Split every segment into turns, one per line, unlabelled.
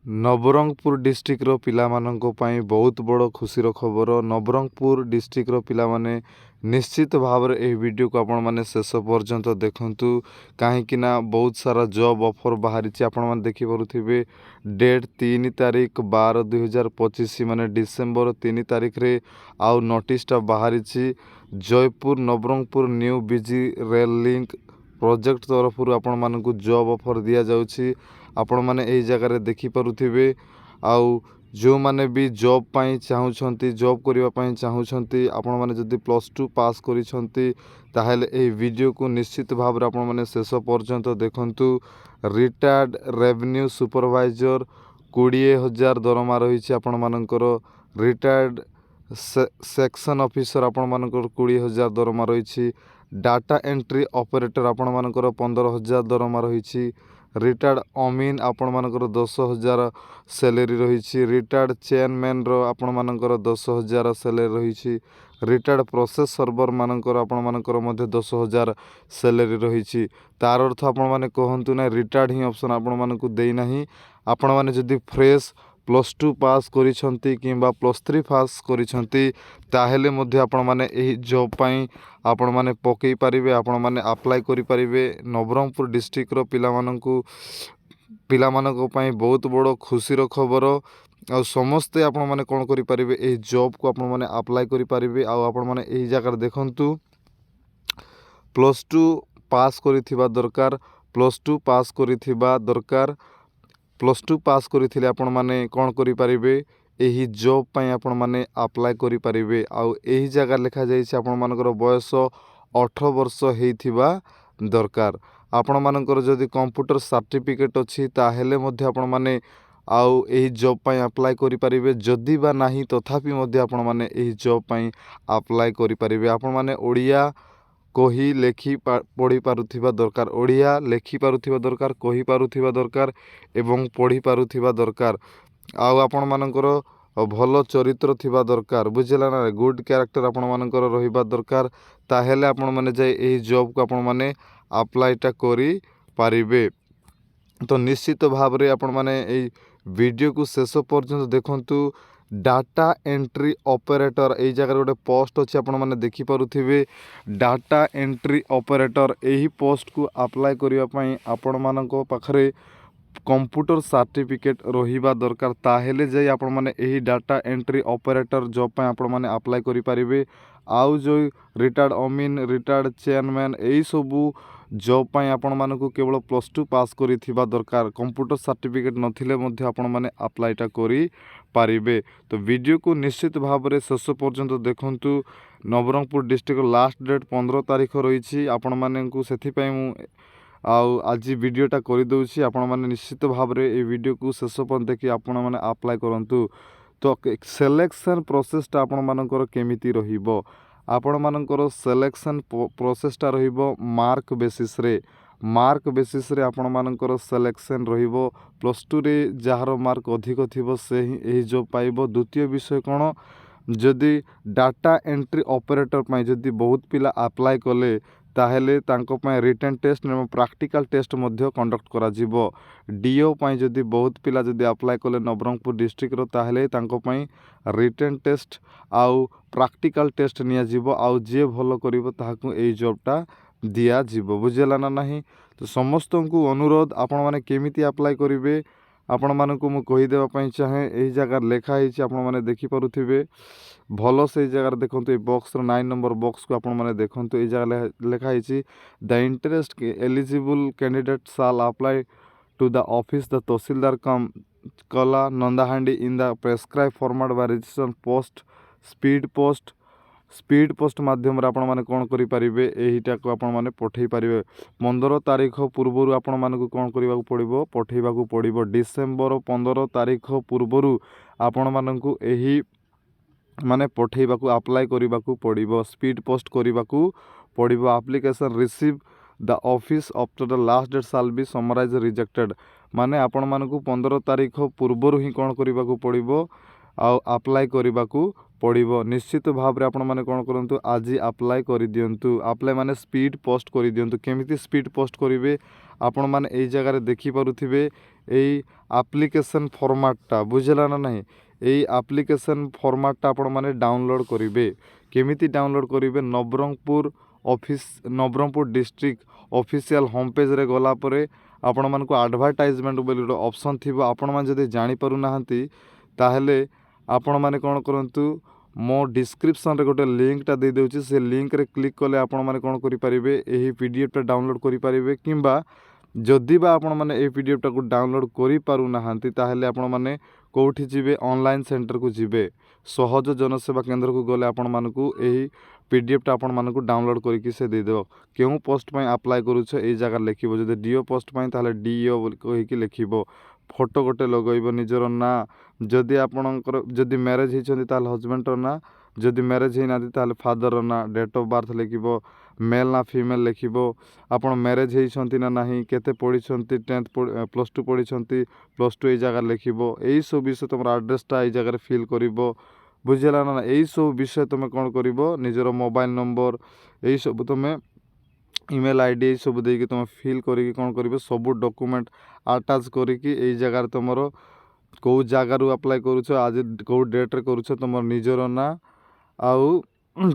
नवरंगपुर डिस्ट्रिक्टर पिलामानंको पाई बहुत बड़ खुशीर खबर। नवरंगपुर डिस्ट्रिक्टर पिला माने निश्चित भाव में यह वीडियो को आपण मैंने शेष पर्यंत देखंतु कहीं बहुत सारा जॉब ऑफर बाहरी आपण मैंने देखिपे। डेट 3 तारीख 12/2025 माने डिसेम्बर 3 तारीख रे आउ नोटिसटा बाहरी। जयपुर नवरंगपुर न्यू बीजी रेल लिंक प्रोजेक्ट तरफ आपण मानक जॉब ऑफर दि जाउछि। आपण माने एही जगह देखि परुथिबे। आउ जो माने भी जॉब पाई चाहूछंती, जॉब करिवा पाई चाहूछंती, आपण माने जदि +2 पास करिसंती ताहेले एही वीडियो को निश्चित भाव रे आपण माने शेष पर्यंत देखंतु। रिटायर्ड रेवेन्यू सुपरवाइजर 20,000 दरमा रही आपण मानकर। रिटायर्ड सेक्शन ऑफिसर आपण मानकर 20,000 दरमा रही। डाटा एंट्री ऑपरेटर आपण मानकर 15,000 दरमा रही। रिटायर्ड अमीन आपण मानकर 10,000 सैलरी रही। रिटायर्ड चेयरमैन रो आपण मानकर 10,000 सैलरी रही। रिटायर्ड प्रोसेस सर्वर मानकर आपण मानकर मध्य 10,000 सैलरी रही। तार अर्थ आपण माने कहंतु ना रिटायर्ड ही ऑप्शन आपण मानकु देई नाही। आपण माने जदि फ्रेश +2 पास करिसंती किंबा +3 पास करिसंती ताहेले मध्य आपण माने एही जॉब पाई आपण माने पकई पारिबे, आपण माने अप्लाई करि पारिबे। नवरंगपुर डिस्ट्रिक्ट रो पिलामाननको पाई बहुत बड़ खुशीर खबर। आ समस्ते आपण माने कोन करि पारिबे एही जॉब को आपण माने अप्लाई करि पारिबे। आ आपण माने एही जगह देखंतु +2 पास करिथिबा दरकार, +2 पास करिथिबा दरकार। +2 पास करिथिले आपण माने कोन करि पारिबे एही जॉब पाई आपण माने अप्लाई करि पारिबे। आ एही जगह लिखा जाय छै आपण मानकर बयस 18 वर्ष हेइथिबा दरकार। आपण मानकर जदि कंप्यूटर सर्टिफिकेट अछि ताहेले मध्य आपण माने आउ एही जॉब पाई अप्लाई करि पारिबे। जदि बा नाही तथापि मध्य आपण माने एही जॉब पाई अप्लाई करि पारिबे। आपण माने ओडिया कही लेखि पढ़ी पारुथिबा दरकार, ओडिया लेखि पारुथिबा दरकार, कही पारुथिबा दरकार एवं पढ़ी पारुथिबा दरकार। आउ आपण मानकर भल चरित्र थिबा दरकार, बुझिला ना, गुड कैरेक्टर आपण मानकर रहिबा दरकार। ताहेले आपण माने जाय एही जॉब को आपण माने अप्लाईटा करि पारिबे। तो निश्चित भाव रे आपण माने एही वीडियो को शेष पर्यंत देखंतु। डाटा एंट्री ऑपरेटर एही जगह गोटे पोस्ट अछि आपण माने देखि पारुथिबे। डाटा एंट्री ऑपरेटर एही पोस्ट को अप्लाई करिवा पई आपण मानको पाखरे कंप्यूटर सर्टिफिकेट रहिबा दरकार। ताहेले जाई आपण माने एही डाटा एंट्री ऑपरेटर जॉब पई आपण माने अप्लाई करि पारिबे। आउ जो रिटायर्ड अमीन, रिटायर्ड चेयरमैन एही सबु जॉब पाई आपण मानकु केवल +2 पास करिथिबा दरकार। कंप्यूटर सर्टिफिकेट नथिले मध्य आपण माने अप्लाईटा करि पारिबे। तो वीडियो को निश्चित भाव में शेष पर्यंत देखंतु। नवरंगपुर डिस्ट्रिक्ट लास्ट डेट 15 तारीख रही। आपण मानकु सेथि पई मु आउ आज वीडियोटा करि दउछि। आपण माने निश्चित भाव में ए वीडियो को शेष पर्यंत देखि आपण माने अप्लाई करंतु। तो सिलेक्शन प्रोसेसटा आपण मानकर केमिति रहिबो, आपण मानकर सिलेक्शन प्रोसेसटा रहिबो मार्क बेसिस रे। मार्क बेसिस रे आपण मानकर सिलेक्शन रहिबो। +2 रे जହାର मार्क अधिक थिबो से ही एही जॉब पाइबो। द्वितीय विषय कोन, जदि डाटा एंट्री ऑपरेटर पाई जदि बहुत पिला अप्लाई कले ताहेले तांको पाई रिटन टेस्ट एवं प्रैक्टिकल टेस्ट मध्य कंडक्ट करा जिवो। डीओ पाई जदि बहुत पिला जदि अप्लाई कले नवरंगपुर डिस्ट्रिक्ट रो ताहेले तांको पाई रिटन टेस्ट आउ प्रैक्टिकल टेस्ट निया जिवो। आउ जे भलो करिवो ताहाकु एही जॉबटा दिया जिवो, बुझिला ना नाही। तो समस्त को अनुरोध आपण माने केमिति अप्लाई करिवे आपण मानकु मु कहि देबा पई चाहे। एही जगह लेखा हिची आपण माने देखि पारुथिबे। भलो से जगह देखंतु ए बॉक्स रो 9 नंबर बॉक्स को आपण माने देखंतु। ए जगह लेखा हिची the interest eligible candidate shall apply to the office the Tahsildar cum कला नंदाहांडी in the prescribe format by registration post speed post माध्यम रे आपण माने कोन करि पारिबे एहीटा को आपण माने पठेई पारिबे। 15 तारीख पूर्वरु आपण मानकु कोन करिबाकू पड़िबो, पठेइबाकू पड़िबो। डिसेम्बर 15 तारीख पूर्वरु आपण मानकु एही माने पठेइबाकू अप्लाई करिबाकू पड़िबो, स्पीड पोस्ट करिबाकू पड़िबो। Application receive the office after the last date shall be summarily rejected. माने आपण मानकु 15 तारीख पूर्वरु ही कोन करिबाकू पड़िबो आउ अप्लाई करिबाकू पड़िबो। निश्चित भाव रे आपण माने कोन करंतु आज अप्लाई करि दियंतु। अप्लाई माने स्पीड पोस्ट करि दियंतु। केमिति स्पीड पोस्ट करिवे आपण माने एई जगह रे देखि पारुथिबे। এই ଆପ୍ଲିକେସନ୍ ଫର୍ମାଟ୍ଟା ବୁଝିଲା ନା ନାହିଁ। এই ଆପ୍ଲିକେସନ୍ ଫର୍ମାଟ୍ଟା ଆପଣମାନେ ଡାଉନଲୋଡ଼୍ କରିବେ। କେମିତି ଡାଉନଲୋଡ଼୍ କରିବେ? ନବରଙ୍ଗପୁର ଡିଷ୍ଟ୍ରିକ୍ଟ ଅଫିସିଆଲ୍ ହୋମ୍ ପେଜ୍ରେ ଗଲା ପରେ ଆପଣମାନଙ୍କୁ ଆଡ଼ଭାର୍ଟାଇଜମେଣ୍ଟ ବୋଲି ଗୋଟେ ଅପସନ୍ ଥିବ। ଆପଣମାନେ ଯଦି ଜାଣିପାରୁନାହାନ୍ତି ତାହେଲେ ଆପଣମାନେ କ'ଣ କରନ୍ତୁ, ମୋ ଡିସ୍କ୍ରିପ୍ସନ୍ରେ ଗୋଟେ ଲିଙ୍କ୍ଟା ଦେଇଦେଉଛି। ସେ ଲିଙ୍କ୍ରେ କ୍ଲିକ୍ କଲେ ଆପଣମାନେ କ'ଣ କରିପାରିବେ, ଏହି PDFଟା ଡାଉନଲୋଡ଼୍ କରିପାରିବେ। କିମ୍ବା ଯଦି ବା ଆପଣମାନେ ଏହି PDFଟାକୁ ଡାଉନଲୋଡ଼୍ କରିପାରୁନାହାନ୍ତି ତାହେଲେ ଆପଣମାନେ କେଉଁଠି ଯିବେ? ଅନଲାଇନ୍ ସେଣ୍ଟରକୁ ଯିବେ। ସହଜ ଜନସେବା କେନ୍ଦ୍ରକୁ ଗଲେ ଆପଣମାନଙ୍କୁ ଏହି PDFଟା ଆପଣମାନଙ୍କୁ ଡାଉନଲୋଡ଼୍ କରିକି ସେ ଦେଇଦେବ। କେଉଁ ପୋଷ୍ଟ ପାଇଁ ଆପ୍ଲାଏ କରୁଛ ଏଇ ଜାଗାରେ ଲେଖିବ। ଯଦି DO ପୋଷ୍ଟ ପାଇଁ ତାହେଲେ DO ବୋଲି କହିକି ଲେଖିବ। ଫଟୋ ଗୋଟେ ଲଗାଇବ, ନିଜର ନାଁ, ଯଦି ଆପଣଙ୍କର ଯଦି ମ୍ୟାରେଜ୍ ହେଇଛନ୍ତି ତାହେଲେ ହଜବେଣ୍ଡର ନାଁ, ଯଦି ମ୍ୟାରେଜ୍ ହେଇନାହାନ୍ତି ତାହେଲେ ଫାଦରର ନାଁ, ଡେଟ୍ ଅଫ୍ ବାର୍ଥ ଲେଖିବ, ମେଲ୍ ନା ଫିମେଲ୍ ଲେଖିବ, ଆପଣ ମ୍ୟାରେଜ୍ ହେଇଛନ୍ତି ନା ନାହିଁ, କେତେ ପଢ଼ିଛନ୍ତି, 10th +2 ପଢ଼ିଛନ୍ତି, +2 ଏଇ ଜାଗାରେ ଲେଖିବ। ଏଇସବୁ ବିଷୟ ତୁମର ଆଡ୍ରେସ୍ଟା ଏଇ ଜାଗାରେ ଫିଲ୍ କରିବ। ବୁଝିଲା ନା? ଏଇସବୁ ବିଷୟ ତୁମେ କ'ଣ କରିବ, ନିଜର ମୋବାଇଲ୍ ନମ୍ବର ଏଇସବୁ ତୁମେ ଇମେଲ୍ ID ଏଇସବୁ ଦେଇକି ତୁମେ ଫିଲ୍ କରିକି କ'ଣ କରିବ, ସବୁ ଡକୁମେଣ୍ଟ ଆଟାଚ୍ କରିକି ଏଇ ଜାଗାରେ ତୁମର କେଉଁ ଜାଗାରୁ ଆପ୍ଲାଏ କରୁଛ, ଆଜି କେଉଁ ଡେଟ୍ରେ କରୁଛ, ତୁମର ନିଜର ନାଁ, ଆଉ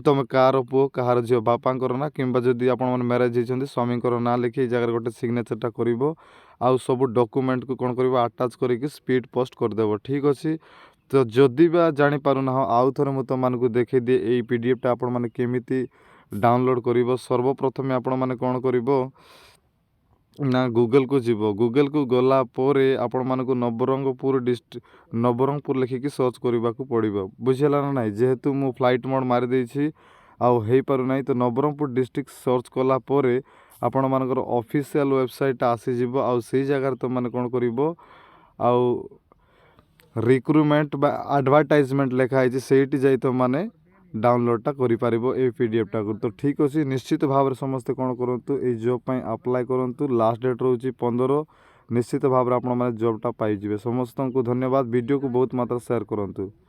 ତୁମେ କାହାର ପୁଅ କାହାର ଝିଅ, ବାପାଙ୍କର ନାଁ, କିମ୍ବା ଯଦି ଆପଣମାନେ ମ୍ୟାରେଜ୍ ହେଇଛନ୍ତି ସ୍ୱାମୀଙ୍କର ନାଁ ଲେଖି ଏଇ ଜାଗାରେ ଗୋଟେ ସିଗ୍ନେଚର୍ଟା କରିବ। ଆଉ ସବୁ ଡକୁମେଣ୍ଟକୁ କ'ଣ କରିବ, ଆଟାଚ୍ କରିକି ସ୍ପିଡ଼୍ ପୋଷ୍ଟ କରିଦେବ। ଠିକ୍ ଅଛି। ତ ଯଦି ବା ଜାଣିପାରୁନାହ, ଆଉ ଥରେ ମୁଁ ତୁମମାନଙ୍କୁ ଦେଖେଇଦିଏ ଏଇ PDFଟା ଆପଣମାନେ କେମିତି ଡାଉନଲୋଡ଼୍ କରିବ। ସର୍ବପ୍ରଥମେ ଆପଣମାନେ କ'ଣ କରିବ ନା, ଗୁଗଲ୍କୁ ଯିବ। ଗୁଗଲ୍କୁ ଗଲା ପରେ ଆପଣମାନଙ୍କୁ ନବରଙ୍ଗପୁର ଲେଖିକି ସର୍ଚ୍ଚ କରିବାକୁ ପଡ଼ିବ। ବୁଝିଲା ନା ନାହିଁ? ଯେହେତୁ ମୁଁ ଫ୍ଲାଇଟ୍ ମୋଡ଼୍ ମାରିଦେଇଛି ଆଉ ହେଇପାରୁନାହିଁ, ତ ନବରଙ୍ଗପୁର ଡିଷ୍ଟ୍ରିକ୍ଟ ସର୍ଚ୍ଚ କଲା ପରେ ଆପଣମାନଙ୍କର ଅଫିସିଆଲ୍ ୱେବସାଇଟ୍ଟା ଆସିଯିବ। ଆଉ ସେଇ ଜାଗାରେ ତୁମମାନେ କ'ଣ କରିବ, ଆଉ ରିକ୍ରୁଟମେଣ୍ଟ ବା ଆଡ଼ଭାର୍ଟାଇଜମେଣ୍ଟ ଲେଖା ହେଇଛି, ସେଇଠି ଯାଇ ତୁମମାନେ ଡାଉନଲୋଡ଼୍ଟା କରିପାରିବ ଏଇ PDFଟାକୁ। ତ ଠିକ୍ ଅଛି, ନିଶ୍ଚିତ ଭାବରେ ସମସ୍ତେ କ'ଣ କରନ୍ତୁ, ଏଇ ଜବ୍ ପାଇଁ ଆପ୍ଲାଏ କରନ୍ତୁ। ଲାଷ୍ଟ ଡେଟ୍ ରହୁଛି 15। ନିଶ୍ଚିତ ଭାବରେ ଆପଣମାନେ ଜବ୍ଟା ପାଇଯିବେ। ସମସ୍ତଙ୍କୁ ଧନ୍ୟବାଦ। ଭିଡ଼ିଓକୁ ବହୁତ ମାତ୍ରାରେ ସେୟାର କରନ୍ତୁ।